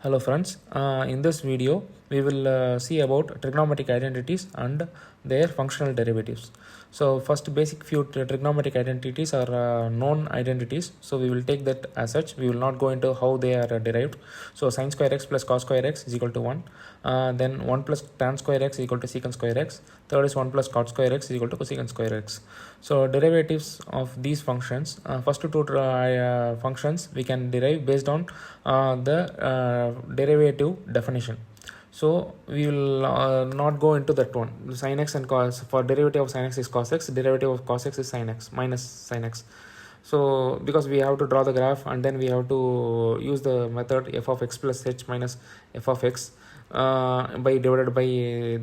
Hello friends, in this video we will see about trigonometric identities and their functional derivatives. So first basic few trigonometric identities are known identities, so we will take that as such. We will not go into how they are derived. So sin square x plus cos square x is equal to 1, then 1 plus tan square x is equal to secant square x, third is 1 plus cot square x is equal to cosecant square x. So derivatives of these functions, first two functions we can derive based on the derivative definition. So we will not go into that one. Sin x and cos, for derivative of sin x is cos x, derivative of cos x is sin x minus sin x. So because we have to draw the graph and then we have to use the method f of x plus h minus f of x by divided by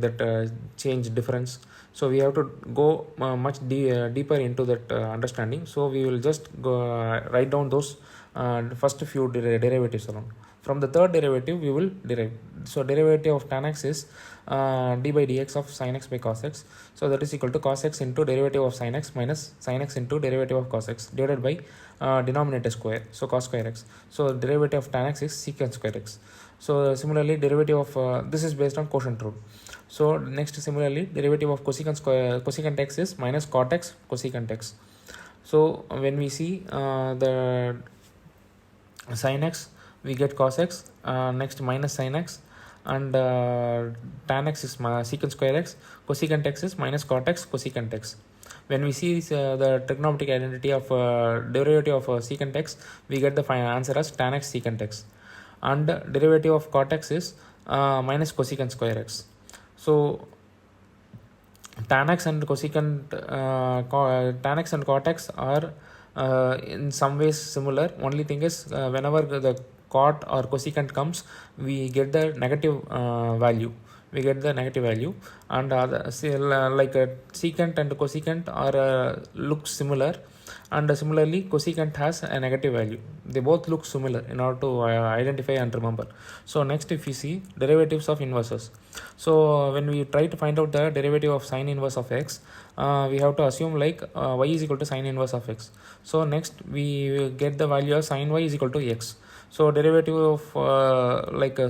that change difference. So we have to go much deeper into that understanding. So we will just go write down those first few derivatives alone. From the third derivative we will derive. So derivative of tan x is d by dx of sin x by cos x. So that is equal to cos x into derivative of sin x minus sin x into derivative of cos x divided by denominator square, so cos square x. So derivative of tan x is secant square x. So similarly derivative of this is based on quotient rule. So next similarly derivative of cosecant x is minus cot x cosecant x. So when we see the sin x, we get cos x, next minus sin x, and tan x is secant square x, cosecant x is minus cot x cosecant x. When we see the trigonometric identity of derivative of secant x, we get the final answer as tan x secant x, and derivative of cot x is minus cosecant square x. So tan x and cosecant tan x and cot x are in some ways similar. Only thing is whenever the cot or cosecant comes, we get the negative value. And like secant and cosecant are look similar, and similarly cosecant has a negative value. They both look similar in order to identify and remember. So next, if we see derivatives of inverses, so when we try to find out the derivative of sin inverse of x, we have to assume like y is equal to sin inverse of x. So next we get the value of sin y is equal to x. So derivative of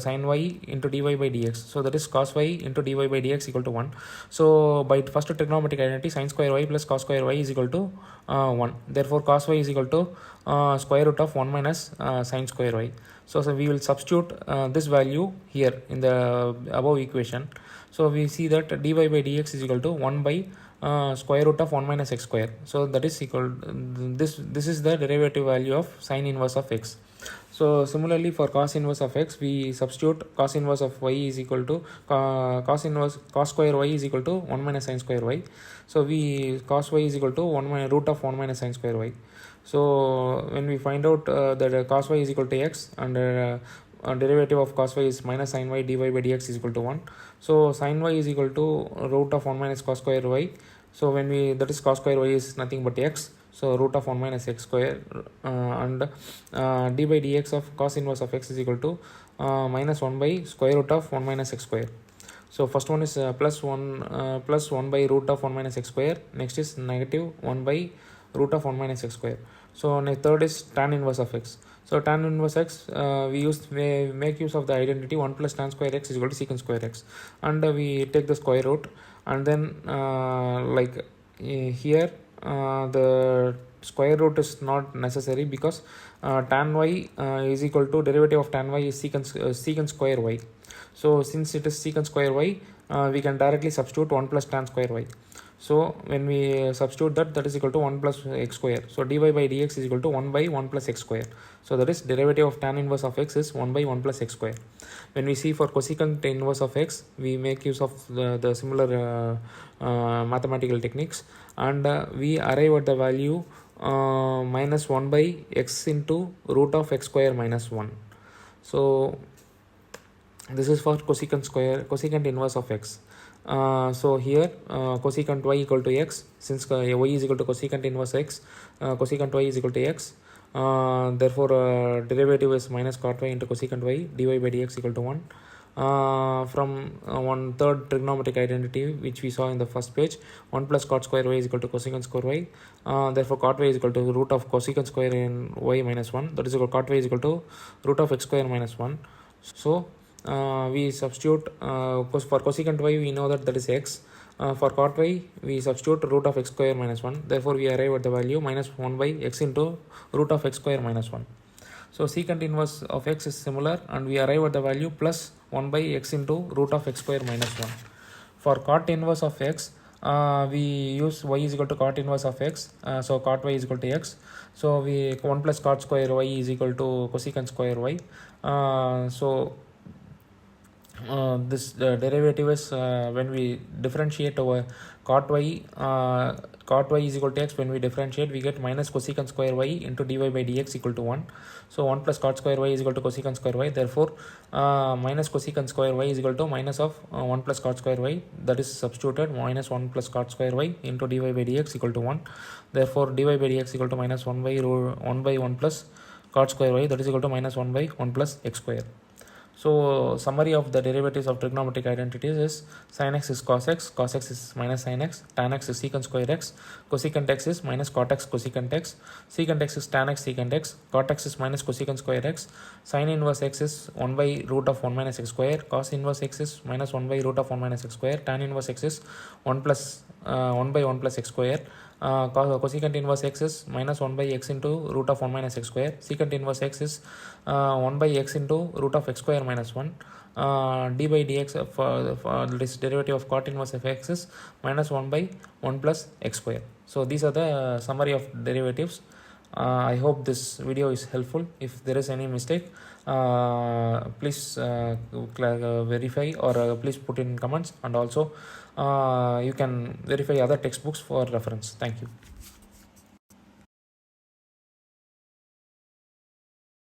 sin y into dy by dx, so that is cos y into dy by dx equal to 1. So by first trigonometric identity, sin square y plus cos square y is equal to 1. Therefore cos y is equal to square root of 1 minus sin square y. So we will substitute this value here in the above equation. So we see that dy by dx is equal to 1 by square root of 1 minus x square. So that is equal, this is the derivative value of sin inverse of x. So similarly for cos inverse of x, we substitute cos inverse of y is equal to cos square y is equal to 1 minus sin square y. So we cos y is equal to 1 minus root of 1 minus sin square y. So when we find out that cos y is equal to x, and derivative of cos y is minus sin y dy by dx is equal to 1. So sin y is equal to root of 1 minus cos square y. So when we, that is cos square y is nothing but x, so root of 1 minus x square, and d by dx of cos inverse of x is equal to minus 1 by square root of 1 minus x square. So first one is plus 1 by root of 1 minus x square, next is negative 1 by root of 1 minus x square. So third is tan inverse of x. So tan inverse x, we make use of the identity 1 plus tan square x is equal to secant square x, and we take the square root, and then here the square root is not necessary, because tan y is equal to derivative of tan y is secant square y. So since it is secant square y, we can directly substitute 1 plus tan square y. So when we substitute that is equal to 1 plus x square. So dy by dx is equal to 1 by 1 plus x square. So that is derivative of tan inverse of x is 1 by 1 plus x square. When we see for cosecant inverse of x, we make use of the similar mathematical techniques, and we arrive at the value minus 1 by x into root of x square minus 1. So this is for cosecant inverse of x. So here cosecant y equal to x, since y is equal to cosecant inverse x, cosecant y is equal to x, therefore derivative is minus cot y into cosecant y dy by dx equal to 1. From one third trigonometric identity which we saw in the first page, 1 plus cot square y is equal to cosecant square y. Therefore cot y is equal to root of cosecant square in y minus 1, that is equal cot y is equal to root of x square minus 1. So we substitute for cosecant y, we know that is x. For cot y, we substitute root of x square minus 1. Therefore, we arrive at the value minus 1 by x into root of x square minus 1. So secant inverse of x is similar, and we arrive at the value plus 1 by x into root of x square minus 1. For cot inverse of x, we use y is equal to cot inverse of x. So cot y is equal to x. So we 1 plus cot square y is equal to cosecant square y. This derivative is when we differentiate our cot y is equal to x. When we differentiate, we get minus cosecant square y into dy by dx equal to 1. So 1 plus cot square y is equal to cosecant square y. Therefore minus cosecant square y is equal to minus of 1 plus cot square y, that is substituted, minus 1 plus cot square y into dy by dx equal to 1. Therefore dy by dx equal to minus 1 by 1 plus cot square y, that is equal to minus 1 by 1 plus x square. So summary of the derivatives of trigonometric identities is sin x is cos x is minus sin x, tan x is secant square x, cosecant x is minus cot x cosecant x, secant x is tan x secant x, cot x is minus cosecant square x, sin inverse x is 1 by root of 1 minus x square, cos inverse x is minus 1 by root of 1 minus x square, tan inverse x is 1 by 1 plus x square, cosecant inverse x is minus 1 by x into root of 1 minus x square, secant inverse x is 1 by x into root of x square minus 1, d by dx for this derivative of cot inverse of x is minus 1 by 1 plus x square. So these are the summary of derivatives. I hope this video is helpful. If there is any mistake, please verify, or please put in comments, and also you can verify other textbooks for reference. Thank you.